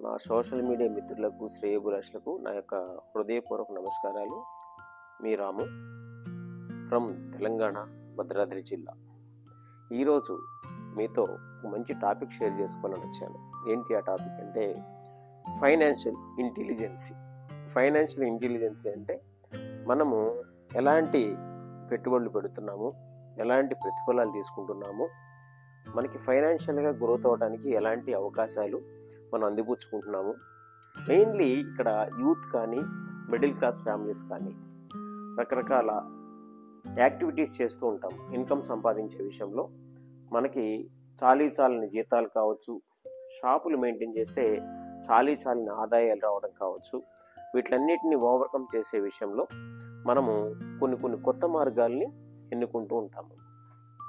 నా social media మిత్రులకు, శ్రేయోభిలాషులకు నా యొక్క హృదయపూర్వక నమస్కారాలు. మీ రాము ఫ్రమ్ తెలంగాణ, భద్రాద్రి జిల్లా. ఈరోజు మీతో మంచి టాపిక్ షేర్ చేసుకోవాలని వచ్చాను. ఏంటి ఆ టాపిక్ అంటే ఫైనాన్షియల్ ఇంటెలిజెన్సీ. ఫైనాన్షియల్ ఇంటెలిజెన్సీ అంటే మనము ఎలాంటి పెట్టుబడులు పెడుతున్నాము, ఎలాంటి ప్రతిఫలాలు తీసుకుంటున్నాము, మనకి ఫైనాన్షియల్గా గ్రోత్ అవ్వడానికి ఎలాంటి అవకాశాలు మనం అందిపుచ్చుకుంటున్నాము. మెయిన్లీ ఇక్కడ యూత్ కానీ, మిడిల్ క్లాస్ ఫ్యామిలీస్ కానీ రకరకాల యాక్టివిటీస్ చేస్తూ ఉంటాం. ఇన్కమ్ సంపాదించే విషయంలో మనకి చాలీచాలని జీతాలు కావచ్చు, షాపులు మెయింటైన్ చేస్తే చాలీచాలని ఆదాయాలు రావడం కావచ్చు, వీటిలన్నిటిని ఓవర్కమ్ చేసే విషయంలో మనము కొన్ని కొత్త మార్గాల్ని ఎన్నుకుంటూ ఉంటాము.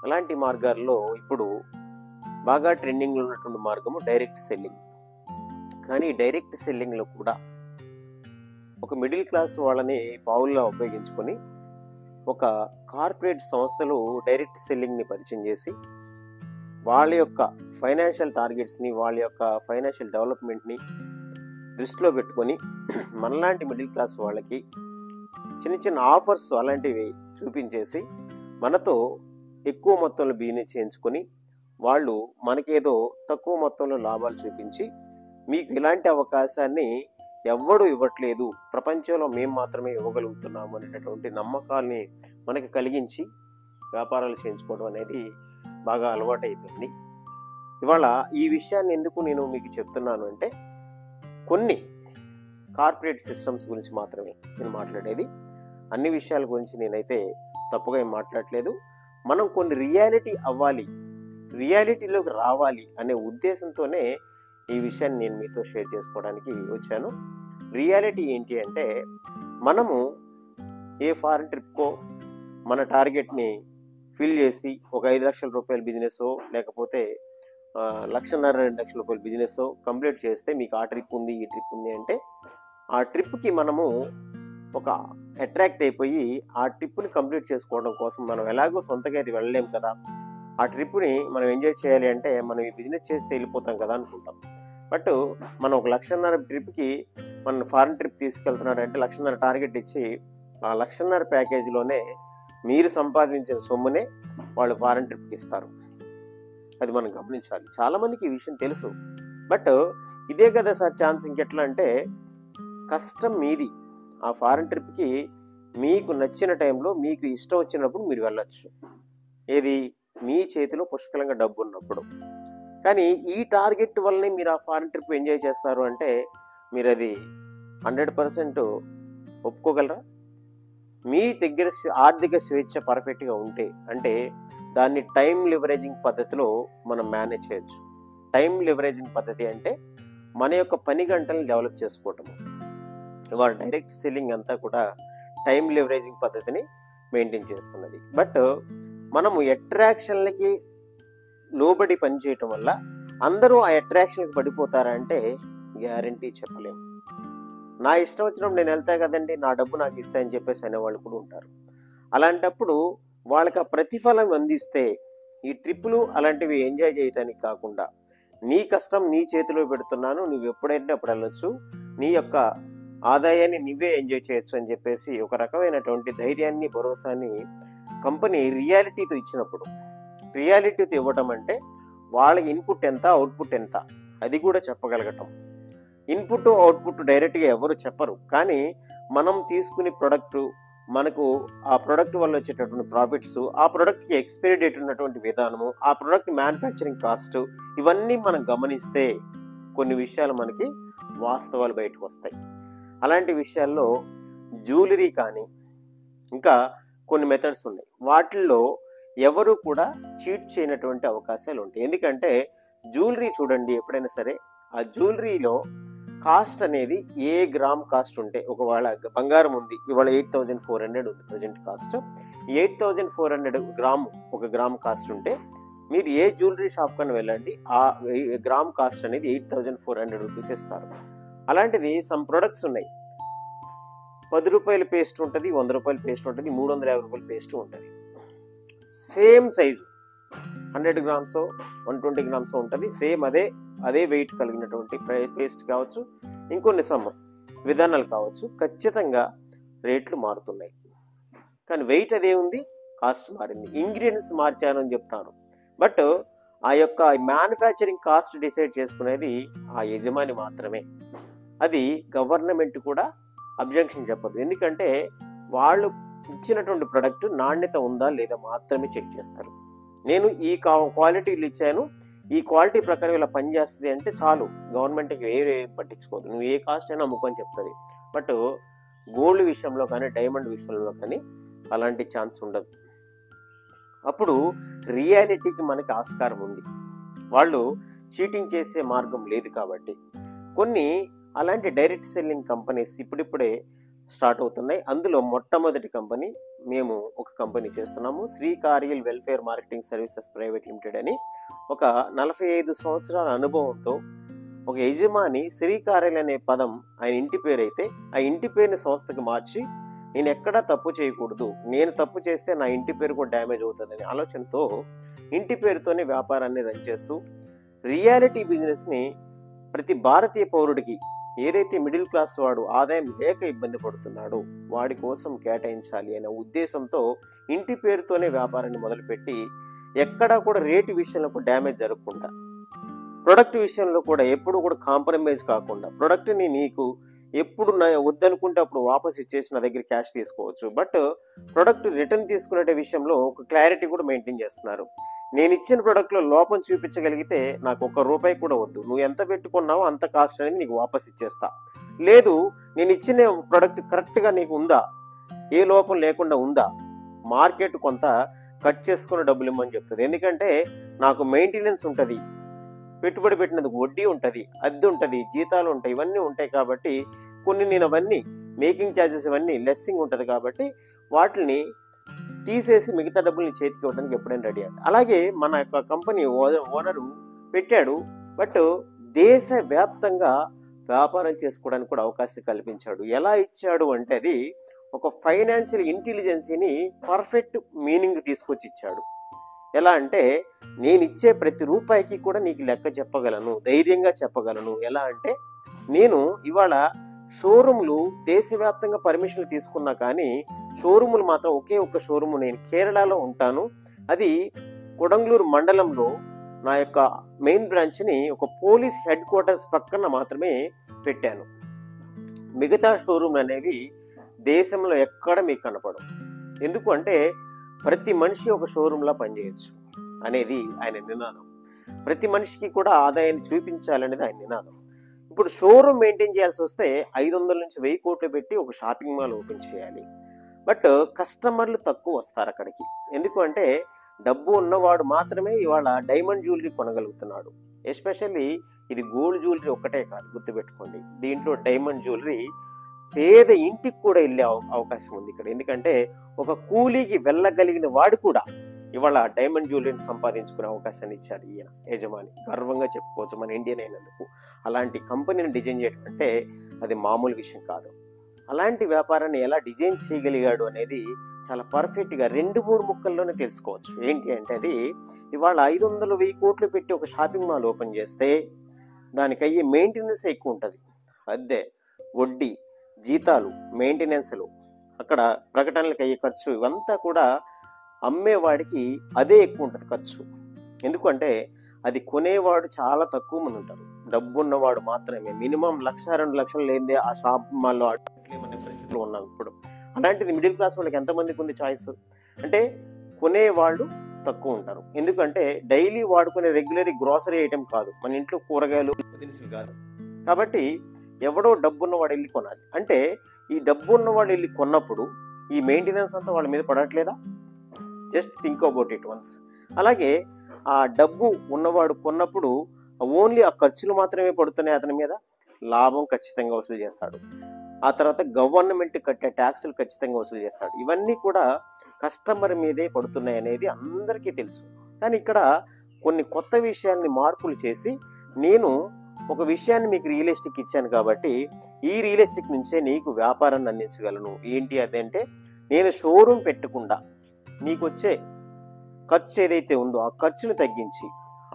అలాంటి మార్గాల్లో ఇప్పుడు బాగా ట్రెండింగ్లో ఉన్నటువంటి మార్గము డైరెక్ట్ సెల్లింగ్. కానీ డైరెక్ట్ సెల్లింగ్లో కూడా ఒక మిడిల్ క్లాస్ వాళ్ళని పావులుగా ఉపయోగించుకొని ఒక కార్పొరేట్ సంస్థలు డైరెక్ట్ సెల్లింగ్ని పరిచయం చేసి వాళ్ళ యొక్క ఫైనాన్షియల్ టార్గెట్స్ని, వాళ్ళ యొక్క ఫైనాన్షియల్ డెవలప్మెంట్ని దృష్టిలో పెట్టుకొని మనలాంటి మిడిల్ క్లాస్ వాళ్ళకి చిన్న చిన్న ఆఫర్స్ అలాంటివి చూపించేసి మనతో ఎక్కువ మొత్తంలో బిజినెస్ చేయించుకొని వాళ్ళు మనకేదో తక్కువ మొత్తంలో లాభాలు చూపించి మీకు ఇలాంటి అవకాశాన్ని ఎవ్వడూ ఇవ్వట్లేదు, ప్రపంచంలో మేము మాత్రమే ఇవ్వగలుగుతున్నాము అనేటటువంటి నమ్మకాల్ని మనకి కలిగించి వ్యాపారాలు చేయించుకోవడం అనేది బాగా అలవాటు అయిపోయింది. ఇవాళ ఈ విషయాన్ని ఎందుకు నేను మీకు చెప్తున్నాను అంటే కొన్ని కార్పొరేట్ సిస్టమ్స్ గురించి మాత్రమే నేను మాట్లాడేది. అన్ని విషయాల గురించి నేనైతే తప్పుగా ఏం మాట్లాడలేదు. మనం కొన్ని రియాలిటీ అవ్వాలి, రియాలిటీలోకి రావాలి అనే ఉద్దేశంతోనే ఈ విషయాన్ని నేను మీతో షేర్ చేసుకోవడానికి వచ్చాను. రియాలిటీ ఏంటి అంటే మనము ఏ ఫారెన్ ట్రిప్కో మన టార్గెట్ని ఫిల్ చేసి ఒక 5 లక్షల రూపాయల బిజినెస్ లేకపోతే 1.5 2 లక్షల రూపాయల బిజినెస్ కంప్లీట్ చేస్తే మీకు ఆ ట్రిప్ ఉంది, ఈ ట్రిప్ ఉంది అంటే ఆ ట్రిప్కి మనము ఒక అట్రాక్ట్ అయిపోయి ఆ ట్రిప్ని కంప్లీట్ చేసుకోవడం కోసం మనం ఎలాగో సొంతగా అయితే వెళ్ళలేము కదా, ఆ ట్రిప్ని మనం ఎంజాయ్ చేయాలి అంటే మనం ఈ బిజినెస్ చేస్తే వెళ్ళిపోతాం కదా అనుకుంటాం. బట్ మనం 1.5 లక్షల ట్రిప్కి మన ఫారెన్ ట్రిప్ తీసుకెళ్తున్నాడు అంటే 1.5 లక్షల టార్గెట్ ఇచ్చి ఆ 1.5 లక్షల ప్యాకేజీలోనే మీరు సంపాదించిన సొమ్మునే వాళ్ళు ఫారెన్ ట్రిప్కి ఇస్తారు. అది మనం గమనించాలి. చాలామందికి ఈ విషయం తెలుసు. బట్ ఇదే కదా సార్ ఛాన్స్, ఇంకెట్లా అంటే కష్టం మీది. ఆ ఫారెన్ ట్రిప్కి మీకు నచ్చిన టైంలో మీకు ఇష్టం వచ్చినప్పుడు మీరు వెళ్ళొచ్చు, ఏది మీ చేతిలో పుష్కలంగా డబ్బు ఉన్నప్పుడు. కానీ ఈ టార్గెట్ వల్లనే మీరు ఆ ఫారెన్ ట్రిప్ ఎంజాయ్ చేస్తారు అంటే మీరు అది 100% ఒప్పుకోగలరా? మీ దగ్గర ఆర్థిక స్వేచ్ఛ పర్ఫెక్ట్గా ఉంటే అంటే దాన్ని టైం లివరేజింగ్ పద్ధతిలో మనం మేనేజ్ చేయొచ్చు. టైం లివరేజింగ్ పద్ధతి అంటే మన యొక్క పని గంటలను డెవలప్ చేసుకోవటము. ఇవాళ డైరెక్ట్ సెల్లింగ్ అంతా కూడా టైం లివరేజింగ్ పద్ధతిని మెయింటైన్ చేస్తున్నది. బట్ మనము అట్రాక్షన్లకి లోబడి పనిచేయటం వల్ల అందరూ ఆ అట్రాక్షన్కి పడిపోతారా అంటే గ్యారంటీ చెప్పలేము. నా ఇష్టం వచ్చినప్పుడు నేను వెళ్తా కదండి, నా డబ్బు నాకు ఇస్తాయని చెప్పేసి అనేవాళ్ళు కూడా ఉంటారు. అలాంటప్పుడు వాళ్ళకి ఆ ప్రతిఫలం అందిస్తే ఈ ట్రిప్పులు అలాంటివి ఎంజాయ్ చేయటానికి కాకుండా నీ కష్టం నీ చేతిలో పెడుతున్నాను, నువ్వు ఎప్పుడైతే అప్పుడు వెళ్ళొచ్చు, నీ యొక్క ఆదాయాన్ని నువ్వే ఎంజాయ్ చేయొచ్చు అని చెప్పేసి ఒక రకమైనటువంటి ధైర్యాన్ని, భరోసాని కంపెనీ రియాలిటీతో ఇచ్చినప్పుడు, రియాలిటీతో ఇవ్వటం అంటే వాళ్ళ ఇన్పుట్ ఎంత, అవుట్పుట్ ఎంత అది కూడా చెప్పగలగటం. ఇన్పుట్ అవుట్పుట్ డైరెక్ట్గా ఎవరు చెప్పరు, కానీ మనం తీసుకునే ప్రొడక్టు, మనకు ఆ ప్రొడక్ట్ వల్ల వచ్చేటటువంటి ప్రాఫిట్స్, ఆ ప్రొడక్ట్కి ఎక్స్పైరీ డేట్ ఉన్నటువంటి విధానము, ఆ ప్రొడక్ట్ మ్యానుఫ్యాక్చరింగ్ కాస్ట్, ఇవన్నీ మనం గమనిస్తే కొన్ని విషయాలు మనకి వాస్తవాలు బయటకు వస్తాయి. అలాంటి విషయాల్లో జ్యువెలరీ కానీ ఇంకా కొన్ని మెథడ్స్ ఉన్నాయి. వాటిల్లో ఎవరు కూడా చీట్ చేయనటువంటి అవకాశాలు ఉంటాయి. ఎందుకంటే జ్యువెలరీ చూడండి, ఎప్పుడైనా సరే ఆ జ్యువెలరీలో కాస్ట్ అనేది ఏ గ్రామ్ కాస్ట్ ఉంటే, ఒకవేళ బంగారం ఉంది ఇవాళ 8,400 ఉంది ప్రజెంట్ కాస్ట్, 8,400 గ్రామ్ ఒక గ్రామ్ కాస్ట్ ఉంటే మీరు ఏ జ్యువెలరీ షాప్ కన్నా వెళ్ళండి, ఆ గ్రామ్ కాస్ట్ అనేది 8,400 రూపీస్ ఇస్తారు. అలాంటిది సమ్ ప్రొడక్ట్స్ ఉన్నాయి, 10 రూపాయల పేస్ట్ ఉంటుంది, 100 రూపాయల పేస్ట్ ఉంటుంది, 350 రూపాయల పేస్ట్ ఉంటుంది, సేమ్ సైజు. 100 గ్రామ్స్ 120 గ్రామ్స్ ఉంటుంది. సేమ్ అదే వెయిట్ కలిగినటువంటి పేస్ట్ కావచ్చు, ఇంకొన్ని విధానాలు కావచ్చు, ఖచ్చితంగా రేట్లు మారుతున్నాయి. కానీ వెయిట్ అదే ఉంది, కాస్ట్ మారింది. ఇంగ్రీడియంట్స్ మార్చాను అని చెప్తాను, బట్ ఆ యొక్క మ్యానుఫ్యాక్చరింగ్ కాస్ట్ డిసైడ్ చేసుకునేది ఆ యజమాని మాత్రమే. అది గవర్నమెంట్ కూడా అబ్జెక్షన్ చెప్పదు. ఎందుకంటే వాళ్ళు ఇచ్చినటువంటి ప్రొడక్ట్ నాణ్యత ఉందా లేదా మాత్రమే చెక్ చేస్తారు. నేను ఈ క్వాలిటీలు ఇచ్చాను, ఈ క్వాలిటీ ప్రకారం ఇలా పనిచేస్తుంది అంటే చాలు, గవర్నమెంట్కి వేరే పట్టించుకోదు, నువ్వు ఏ కాస్ట్ అయినా అమ్ముకొని చెప్తుంది. బట్ గోల్డ్ విషయంలో కానీ డైమండ్ విషయంలో కానీ అలాంటి ఛాన్స్ ఉండదు. అప్పుడు రియాలిటీకి మనకి ఆస్కారం ఉంది. వాళ్ళు చీటింగ్ చేసే మార్గం లేదు కాబట్టి కొన్ని అలాంటి డైరెక్ట్ సెల్లింగ్ కంపెనీస్ ఇప్పుడిప్పుడే స్టార్ట్ అవుతున్నాయి. అందులో మొట్టమొదటి కంపెనీ మేము ఒక కంపెనీ చేస్తున్నాము, Shri Kargil welfare marketing services private limited అని. ఒక 45 సంవత్సరాల అనుభవంతో ఒక యజమాని శ్రీ కార్గిల్ అనే పదం ఆయన ఇంటి పేరు అయితే ఆ ఇంటి పేరుని సంస్థకి మార్చి నేను ఎక్కడా తప్పు చేయకూడదు, నేను తప్పు చేస్తే నా ఇంటి పేరు కూడా డ్యామేజ్ అవుతుందనే ఆలోచనతో ఇంటి పేరుతోనే వ్యాపారాన్ని రన్ చేస్తూ రియాలిటీ బిజినెస్ని ప్రతి భారతీయ పౌరుడికి, ఏదైతే మిడిల్ క్లాస్ వాడు ఆదాయం లేక ఇబ్బంది పడుతున్నాడో వాడి కోసం కేటాయించాలి అనే ఉద్దేశంతో ఇంటి పేరుతోనే వ్యాపారాన్ని మొదలుపెట్టి ఎక్కడా కూడా రేటు విషయంలో కూడా డ్యామేజ్ జరగకుండా, ప్రొడక్ట్ విషయంలో కూడా ఎప్పుడు కూడా కాంప్రమైజ్ కాకుండా, ప్రొడక్ట్ని నీకు ఎప్పుడు వద్దనుకుంటే అప్పుడు వాపస్ ఇచ్చేసి నా దగ్గర క్యాష్ తీసుకోవచ్చు, బట్ ప్రొడక్ట్ రిటర్న్ తీసుకునే విషయంలో ఒక క్లారిటీ కూడా మెయింటైన్ చేస్తున్నారు. నేను ఇచ్చిన ప్రొడక్ట్లో లోపం చూపించగలిగితే నాకు ₹1 కూడా వద్దు, నువ్వు ఎంత పెట్టుకున్నావో అంత కాస్ట్ అనేది నీకు వాపస్ ఇచ్చేస్తా. లేదు, నేను ఇచ్చిన ప్రొడక్ట్ కరెక్ట్గా నీకు ఉందా, ఏ లోపం లేకుండా ఉందా, మార్కెట్ కొంత కట్ చేసుకుని డబ్బులు ఇమ్మని చెప్తుంది. ఎందుకంటే నాకు మెయింటెనెన్స్ ఉంటుంది, పెట్టుబడి పెట్టినందుకు వడ్డీ ఉంటుంది, అద్దె ఉంటుంది, జీతాలు ఉంటాయి, ఇవన్నీ ఉంటాయి. కాబట్టి కొన్ని నేను అవన్నీ మేకింగ్ ఛార్జెస్ ఇవన్నీ లెస్సింగ్ ఉంటుంది కాబట్టి వాటిని తీసేసి మిగతా డబ్బుల్ని చేతికి ఇవ్వడానికి ఎప్పుడైనా రెడీ అంట. అలాగే మన యొక్క కంపెనీ ఓనరు పెట్టాడు, బట్ దేశవ్యాప్తంగా వ్యాపారం చేసుకోవడానికి కూడా అవకాశం కల్పించాడు. ఎలా ఇచ్చాడు అంటే అది ఒక ఫైనాన్షియల్ ఇంటెలిజెన్సీని పర్ఫెక్ట్ మీనింగ్ తీసుకొచ్చి ఇచ్చాడు. ఎలా అంటే నేను ఇచ్చే ప్రతి రూపాయికి కూడా నీకు లెక్క చెప్పగలను, ధైర్యంగా చెప్పగలను. ఎలా అంటే నేను ఇవాళ షోరూమ్లు దేశవ్యాప్తంగా పర్మిషన్లు తీసుకున్నా కానీ షోరూములు మాత్రం ఒకే ఒక్క షోరూము నేను కేరళలో ఉంటాను, అది కొడంగలూరు మండలంలో నా యొక్క మెయిన్ బ్రాంచ్ని ఒక పోలీస్ హెడ్ క్వార్టర్స్ పక్కన మాత్రమే పెట్టాను. మిగతా షోరూమ్ అనేవి దేశంలో ఎక్కడ మీకు కనపడవు. ఎందుకు అంటే ప్రతి మనిషి ఒక షోరూమ్లా పనిచేయచ్చు అనేది ఆయన నినాదం. ప్రతి మనిషికి కూడా ఆదాయాన్ని చూపించాలనేది ఆయన నినాదం. ఇప్పుడు షోరూమ్ మెయింటైన్ చేయాల్సి వస్తే 500 నుంచి 1000 కోట్లు పెట్టి ఒక షాపింగ్ మాల్ ఓపెన్ చేయాలి. బట్ కస్టమర్లు తక్కువ వస్తారు అక్కడికి. ఎందుకు అంటే డబ్బు ఉన్నవాడు మాత్రమే ఇవాళ డైమండ్ జ్యువెలరీ కొనగలుగుతున్నాడు. ఎస్పెషల్లీ ఇది గోల్డ్ జ్యువెలరీ ఒక్కటే కాదు, గుర్తుపెట్టుకోండి. దీంట్లో డైమండ్ జ్యువెలరీ పేద ఇంటికి కూడా వెళ్ళే అవకాశం ఉంది ఇక్కడ. ఎందుకంటే ఒక కూలీకి వెళ్ళగలిగిన వాడు కూడా ఇవాళ డైమండ్ జ్యువెలరీని సంపాదించుకునే అవకాశాన్ని ఇచ్చారు ఈయన యజమాని. గర్వంగా చెప్పుకోవచ్చు మన ఇండియన్ అయినందుకు. అలాంటి కంపెనీని డిజైన్ చేయడం అంటే అది మామూలు విషయం కాదు. అలాంటి వ్యాపారాన్ని ఎలా డిజైన్ చేయగలిగాడు అనేది చాలా పర్ఫెక్ట్గా 2-3 ముక్కల్లోనే తెలుసుకోవచ్చు. ఏంటి అంటే అది ఇవాళ 500-1000 కోట్లు పెట్టి ఒక షాపింగ్ మాల్ ఓపెన్ చేస్తే దానికి అయ్యే మెయింటెనెన్స్ ఎక్కువ ఉంటుంది. అద్దె, వడ్డీ, జీతాలు, మెయింటెనెన్స్లు, అక్కడ ప్రకటనలకు అయ్యే ఖర్చు, ఇవంతా కూడా అమ్మేవాడికి అదే ఎక్కువ ఉంటుంది ఖర్చు. ఎందుకంటే అది కొనేవాడు చాలా తక్కువ మంది ఉంటారు, డబ్బు ఉన్నవాడు మాత్రమే. మినిమం 1-2 లక్షలు లేనిదే ఆ షాప్ మాల్లో అనే పరిస్థితులు ఉన్నాం ఇప్పుడు. అలాంటిది మిడిల్ క్లాస్ వాళ్ళకి ఎంతమందికి ఉంది చాయిస్ అంటే కొనేవాళ్ళు తక్కువ ఉంటారు. ఎందుకంటే డైలీ వాడుకునే రెగ్యులర్ గ్రోసరీ ఐటెం కాదు, మన ఇంట్లో కూరగాయలు దినుసులు కాదు. కాబట్టి ఎవడో డబ్బున్నవాడు వెళ్ళి కొనాలి. అంటే ఈ డబ్బు ఉన్నవాడు వెళ్ళి కొన్నప్పుడు ఈ మెయింటెనెన్స్ అంతా వాళ్ళ మీద పడట్లేదా? Just think about it once. అలాగే ఆ డబ్బు ఉన్నవాడు కొన్నప్పుడు ఓన్లీ ఆ ఖర్చులు మాత్రమే పడుతున్నాయి అతని మీద, లాభం ఖచ్చితంగా వసూలు చేస్తాడు. ఆ తర్వాత గవర్నమెంట్ కట్టే ట్యాక్సులు ఖచ్చితంగా వసూలు చేస్తాడు. ఇవన్నీ కూడా కస్టమర్ మీదే పడుతున్నాయి అనేది అందరికీ తెలుసు. కానీ ఇక్కడ కొన్ని కొత్త విషయాల్ని మార్పులు చేసి నేను ఒక విషయాన్ని మీకు రియలిస్టిక్ ఇచ్చాను కాబట్టి ఈ రియలిస్టిక్ నుంచే నీకు వ్యాపారాన్ని అందించగలను. ఏంటి అదంటే నేను షోరూమ్ పెట్టకుండా నీకు వచ్చే ఖర్చు ఏదైతే ఉందో ఆ ఖర్చును తగ్గించి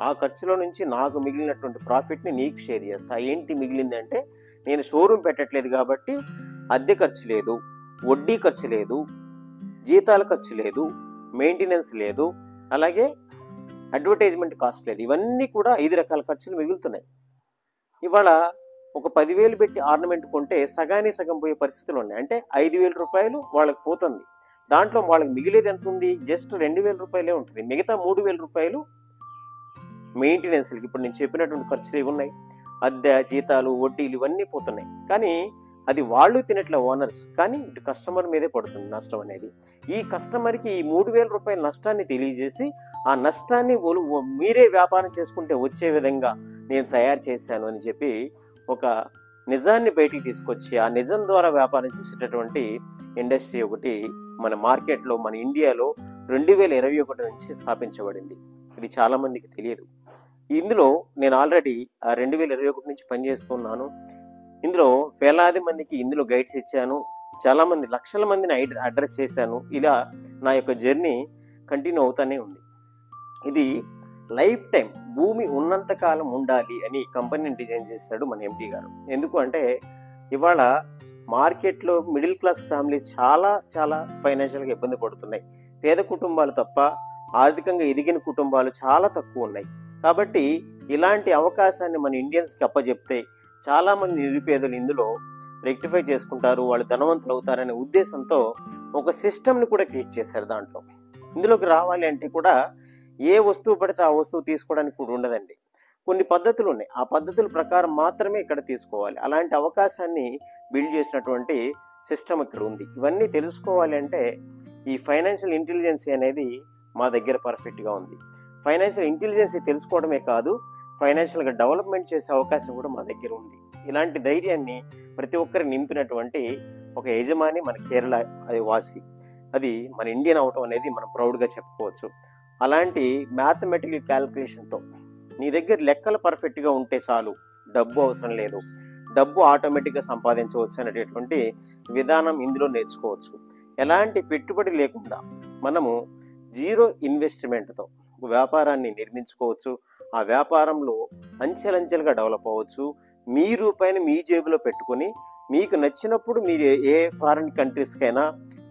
ఆ ఖర్చులో నుంచి నాకు మిగిలినటువంటి ప్రాఫిట్ని నీకు షేర్ చేస్తా. ఏంటి మిగిలిందంటే, నేను షోరూమ్ పెట్టట్లేదు కాబట్టి అద్దె ఖర్చు లేదు, వడ్డీ ఖర్చు లేదు, జీతాల ఖర్చు లేదు, మెయింటెనెన్స్ లేదు, అలాగే అడ్వర్టైజ్మెంట్ కాస్ట్ లేదు. ఇవన్నీ కూడా 5 రకాల ఖర్చులు మిగులుతున్నాయి. ఇవాళ ఒక 10,000 పెట్టి ఆర్నమెంట్ కొంటే సగానికి సగం పోయే పరిస్థితులు ఉన్నాయి. అంటే 5,000 రూపాయలు వాళ్ళకి పోతుంది. దాంట్లో వాళ్ళకి మిగిలేది ఎంత ఉంది? జస్ట్ 2,000 రూపాయలే ఉంటుంది. మిగతా 3,000 రూపాయలు మెయింటెనెన్స్లకి, ఇప్పుడు నేను చెప్పినటువంటి ఖర్చులు ఇవి ఉన్నాయి. అద్దె, జీతాలు, వడ్డీలు ఇవన్నీ పోతున్నాయి. కానీ అది వాళ్ళు తినట్లే ఓనర్స్, కానీ ఇటు కస్టమర్ మీదే పడుతుంది నష్టం అనేది. ఈ కస్టమర్కి ఈ 3,000 రూపాయల నష్టాన్ని తెలియజేసి ఆ నష్టాన్ని మీరే వ్యాపారం చేసుకుంటే వచ్చే విధంగా నేను తయారు చేశాను అని చెప్పి ఒక నిజాన్ని బయటికి తీసుకొచ్చి ఆ నిజం ద్వారా వ్యాపారం చేసేటటువంటి ఇండస్ట్రీ ఒకటి మన మార్కెట్లో, మన ఇండియాలో 2021 నుంచి స్థాపించబడింది. ఇది చాలా మందికి తెలియదు. ఇందులో నేను ఆల్రెడీ 2021 నుంచి పనిచేస్తున్నాను. ఇందులో వేలాది మందికి ఇందులో గైడ్స్ ఇచ్చాను. చాలామంది లక్షల మందిని అడ్రస్ చేశాను. ఇలా నా యొక్క జర్నీ కంటిన్యూ అవుతానే ఉంది. ఇది లైఫ్ టైం, భూమి ఉన్నంత కాలం ఉండాలి అని కంపెనీని డిజైన్ చేశాడు మన ఎండి గారు. ఎందుకు అంటే ఇవాళ మార్కెట్లో మిడిల్ క్లాస్ ఫ్యామిలీ చాలా చాలా ఫైనాన్షియల్గా ఇబ్బంది పడుతున్నాయి. పేద కుటుంబాలు తప్ప ఆర్థికంగా ఎదిగిన కుటుంబాలు చాలా తక్కువ ఉన్నాయి. కాబట్టి ఇలాంటి అవకాశాన్ని మన ఇండియన్స్కి అప్పచెప్తే చాలామంది నిరుపేదలు ఇందులో రెక్టిఫై చేసుకుంటారు, వాళ్ళు ధనవంతులు అవుతారనే ఉద్దేశంతో ఒక సిస్టమ్ని కూడా క్రియేట్ చేశారు. దాంట్లో ఇందులోకి రావాలి అంటే కూడా ఏ వస్తువు పడితే ఆ వస్తువు తీసుకోవడానికి కూడా ఉండదండి. కొన్ని పద్ధతులు ఉన్నాయి. ఆ పద్ధతుల ప్రకారం మాత్రమే ఇక్కడ తీసుకోవాలి. అలాంటి అవకాశాన్ని బిల్డ్ చేసినటువంటి సిస్టమ్ ఇక్కడ ఉంది. ఇవన్నీ తెలుసుకోవాలి అంటే ఈ ఫైనాన్షియల్ ఇంటెలిజెన్సీ అనేది మా దగ్గర పర్ఫెక్ట్గా ఉంది. ఫైనాన్షియల్ ఇంటెలిజెన్సీ తెలుసుకోవడమే కాదు, ఫైనాన్షియల్గా డెవలప్మెంట్ చేసే అవకాశం కూడా మా దగ్గర ఉంది. ఇలాంటి ధైర్యాన్ని ప్రతి ఒక్కరు నింపినటువంటి ఒక యజమాని మన కేరళ వాసి. అది మన ఇండియన్ అవటం అనేది మనం ప్రౌడ్గా చెప్పుకోవచ్చు. అలాంటి మ్యాథమెటికల్ క్యాల్కులేషన్తో నీ దగ్గర లెక్కలు పర్ఫెక్ట్గా ఉంటే చాలు, డబ్బు అవసరం లేదు, డబ్బు ఆటోమేటిక్గా సంపాదించవచ్చు అనేటటువంటి విధానం ఇందులో నేర్చుకోవచ్చు. ఎలాంటి పెట్టుబడి లేకుండా మనము జీరో ఇన్వెస్ట్మెంట్తో వ్యాపారాన్ని నిర్మించుకోవచ్చు. ఆ వ్యాపారంలో అంచెలంచెలుగా డెవలప్ అవ్వచ్చు. మీ రూపాయిని మీ జేబులో పెట్టుకొని మీకు నచ్చినప్పుడు మీరు ఏ ఫారిన్ కంట్రీస్కైనా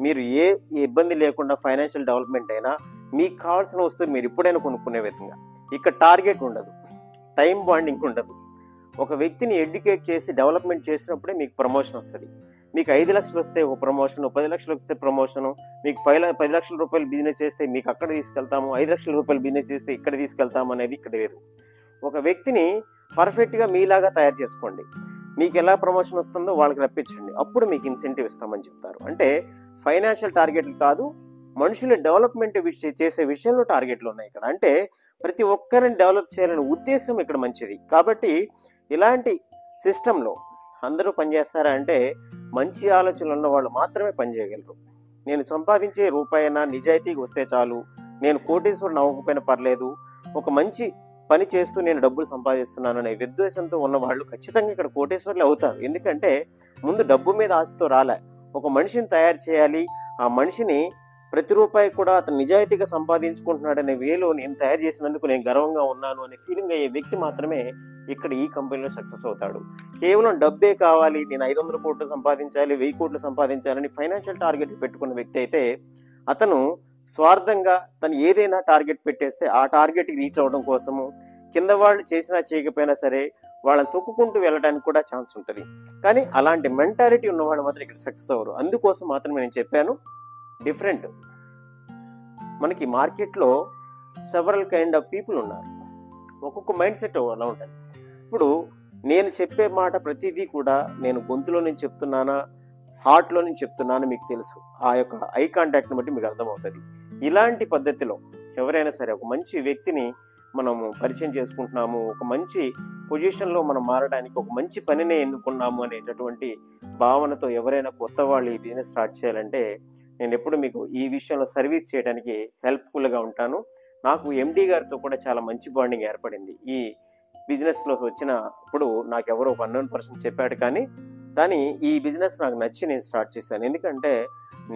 మీరు ఏ ఇబ్బంది లేకుండా ఫైనాన్షియల్ డెవలప్మెంట్ అయినా మీకు కావాల్సిన వస్తువు మీరు ఎప్పుడైనా కొనుక్కునే విధంగా. ఇక్కడ టార్గెట్ ఉండదు, టైం బాండింగ్ ఉండదు. ఒక వ్యక్తిని ఎడ్యుకేట్ చేసి డెవలప్మెంట్ చేసినప్పుడే మీకు ప్రమోషన్ వస్తుంది. మీకు 5 లక్షలు వస్తే ఒక ప్రమోషను, 10 లక్షలు వస్తే ప్రమోషను, మీకు 10 లక్షల రూపాయలు బిజినెస్ చేస్తే మీకు అక్కడ తీసుకెళ్తాము, 5 లక్షల రూపాయలు బిజినెస్ చేస్తే ఇక్కడ తీసుకెళ్తాము అనేది ఇక్కడ లేదు. ఒక వ్యక్తిని పర్ఫెక్ట్గా మీలాగా తయారు చేసుకోండి, మీకు ఎలా ప్రమోషన్ వస్తుందో వాళ్ళకి రప్పించండి, అప్పుడు మీకు ఇన్సెంటివ్ ఇస్తామని చెప్తారు. అంటే ఫైనాన్షియల్ టార్గెట్లు కాదు, మనుషుల డెవలప్మెంట్ చేసే విషయంలో టార్గెట్లు ఉన్నాయి ఇక్కడ. అంటే ప్రతి ఒక్కరిని డెవలప్ చేయాలనే ఉద్దేశం ఇక్కడ మంచిది. కాబట్టి ఇలాంటి సిస్టంలో అందరూ పనిచేస్తారా అంటే మంచి ఆలోచనలు ఉన్న వాళ్ళు మాత్రమే పనిచేయగలరు. నేను సంపాదించే రూపాయైనా నిజాయితీగా వస్తే చాలు, నేను కోటీశ్వరుని అవ్వకపోయినా పర్లేదు, ఒక మంచి పని చేస్తూ నేను డబ్బులు సంపాదిస్తున్నాను అనే ఉద్దేశంతో ఉన్న వాళ్ళు ఖచ్చితంగా ఇక్కడ కోటీశ్వరులు అవుతారు. ఎందుకంటే ముందు డబ్బు మీద ఆశతో రాలే, ఒక మనిషిని తయారు చేయాలి, ఆ మనిషిని ప్రతి రూపాయి కూడా అతను నిజాయితీగా సంపాదించుకుంటున్నాడు అనే వేలో నేను తయారు చేసినందుకు నేను గర్వంగా ఉన్నాను అనే ఫీలింగ్ అయ్యే వ్యక్తి మాత్రమే ఇక్కడ ఈ కంపెనీలో సక్సెస్ అవుతాడు. కేవలం డబ్బే కావాలి, నేను 500 కోట్లు సంపాదించాలి, 1000 కోట్లు సంపాదించాలని ఫైనాన్షియల్ టార్గెట్ పెట్టుకున్న వ్యక్తి అయితే అతను స్వార్థంగా తను ఏదైనా టార్గెట్ పెట్టేస్తే ఆ టార్గెట్కి రీచ్ అవ్వడం కోసము కింద వాళ్ళు చేసినా చేయకపోయినా సరే వాళ్ళని తొక్కుకుంటూ వెళ్ళడానికి కూడా ఛాన్స్ ఉంటుంది. కానీ అలాంటి మెంటాలిటీ ఉన్నవాళ్ళు మాత్రం ఇక్కడ సక్సెస్ అవ్వరు. అందుకోసం మాత్రమే నేను చెప్పాను డిఫరెంట్. మనకి మార్కెట్లో సెవరల్ కైండ్ ఆఫ్ పీపుల్ ఉన్నారు, ఒక్కొక్క మైండ్ సెట్ అలా ఉంటుంది. ఇప్పుడు నేను చెప్పే మాట ప్రతిదీ కూడా నేను గొంతులో నుంచి చెప్తున్నానా, హార్ట్లో నుంచి చెప్తున్నాను మీకు తెలుసు. ఆ యొక్క ఐ కాంటాక్ట్ని బట్టి మీకు అర్థమవుతుంది. ఇలాంటి పద్ధతిలో ఎవరైనా సరే ఒక మంచి వ్యక్తిని మనము పరిచయం చేసుకుంటున్నాము, ఒక మంచి పొజిషన్లో మనం మారడానికి ఒక మంచి పనినే ఎన్నుకున్నాము అనేటటువంటి భావనతో ఎవరైనా కొత్త వాళ్ళు ఈ బిజినెస్ స్టార్ట్ చేయాలంటే నేను ఎప్పుడు మీకు ఈ విషయంలో సర్వీస్ చేయడానికి హెల్ప్ఫుల్గా ఉంటాను. నాకు ఎండి గారితో కూడా చాలా మంచి బాండింగ్ ఏర్పడింది. ఈ బిజినెస్లోకి వచ్చినప్పుడు నాకు ఎవరో 100% చెప్పాడు, కానీ ఈ బిజినెస్ నాకు నచ్చి నేను స్టార్ట్ చేశాను. ఎందుకంటే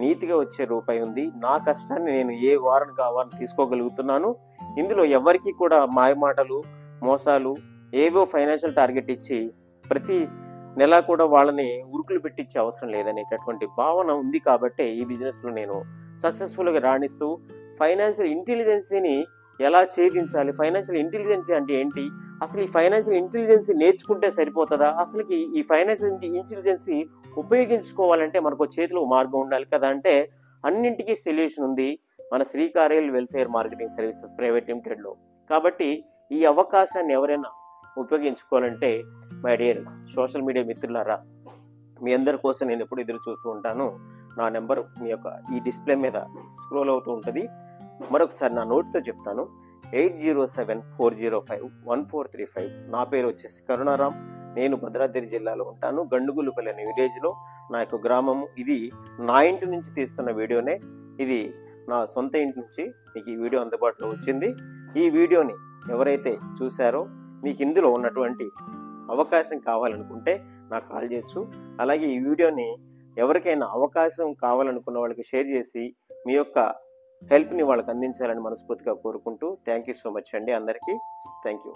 నీతిగా వచ్చే రూపాయి ఉంది. నా కష్టాన్ని నేను ఏ వారానికి ఆ వారం తీసుకోగలుగుతున్నాను. ఇందులో ఎవరికి కూడా మాయమాటలు, మోసాలు, ఏవో ఫైనాన్షియల్ టార్గెట్ ఇచ్చి ప్రతి నెల కూడా వాళ్ళని ఉరుకులు పెట్టించే అవసరం లేదనేటటువంటి భావన ఉంది కాబట్టే ఈ బిజినెస్లో నేను సక్సెస్ఫుల్గా రాణిస్తూ ఫైనాన్షియల్ ఇంటెలిజెన్సీని ఎలా ఛేదించాలి, ఫైనాన్షియల్ ఇంటెలిజెన్సీ అంటే ఏంటి, అసలు ఈ ఫైనాన్షియల్ ఇంటెలిజెన్సీ నేర్చుకుంటే సరిపోతుందా, అసలుకి ఈ ఫైనాన్షియల్ ఇంటెలిజెన్సీ ఉపయోగించుకోవాలంటే మనకు చేతిలో మార్గం ఉండాలి కదా అంటే అన్నింటికీ సొల్యూషన్ ఉంది మన శ్రీకార్యల్ వెల్ఫేర్ మార్కెటింగ్ సర్వీసెస్ ప్రైవేట్ లిమిటెడ్లో. కాబట్టి ఈ అవకాశాన్ని ఎవరైనా ఉపయోగించుకోవాలంటే మై డియర్ సోషల్ మీడియా మిత్రులారా, మీ అందరి కోసం నేను ఎప్పుడు ఎదురు చూస్తూ ఉంటాను. నా నెంబర్ మీ యొక్క ఈ డిస్ప్లే మీద స్క్రోల్ అవుతూ ఉంటుంది. మరొకసారి నా నోట్తో చెప్తాను, 8074051435. నా పేరు వచ్చేసి కరుణారాం. నేను భద్రాద్రి జిల్లాలో ఉంటాను, గండుగులపల్లి అనే విలేజ్లో నా యొక్క గ్రామము. ఇది నా ఇంటి నుంచి తీస్తున్న వీడియోనే, ఇది నా సొంత ఇంటి నుంచి మీకు ఈ వీడియో అందుబాటులో వచ్చింది. ఈ వీడియోని ఎవరైతే చూశారో మీకు ఇందులో ఉన్నటువంటి అవకాశం కావాలనుకుంటే నాకు కాల్ చేయొచ్చు. అలాగే ఈ వీడియోని ఎవరికైనా అవకాశం కావాలనుకున్న వాళ్ళకి షేర్ చేసి మీ యొక్క హెల్ప్ని వాళ్ళకి అందించాలని మనస్ఫూర్తిగా కోరుకుంటూ థ్యాంక్ యూ సో మచ్ అండి అందరికీ. Thank you.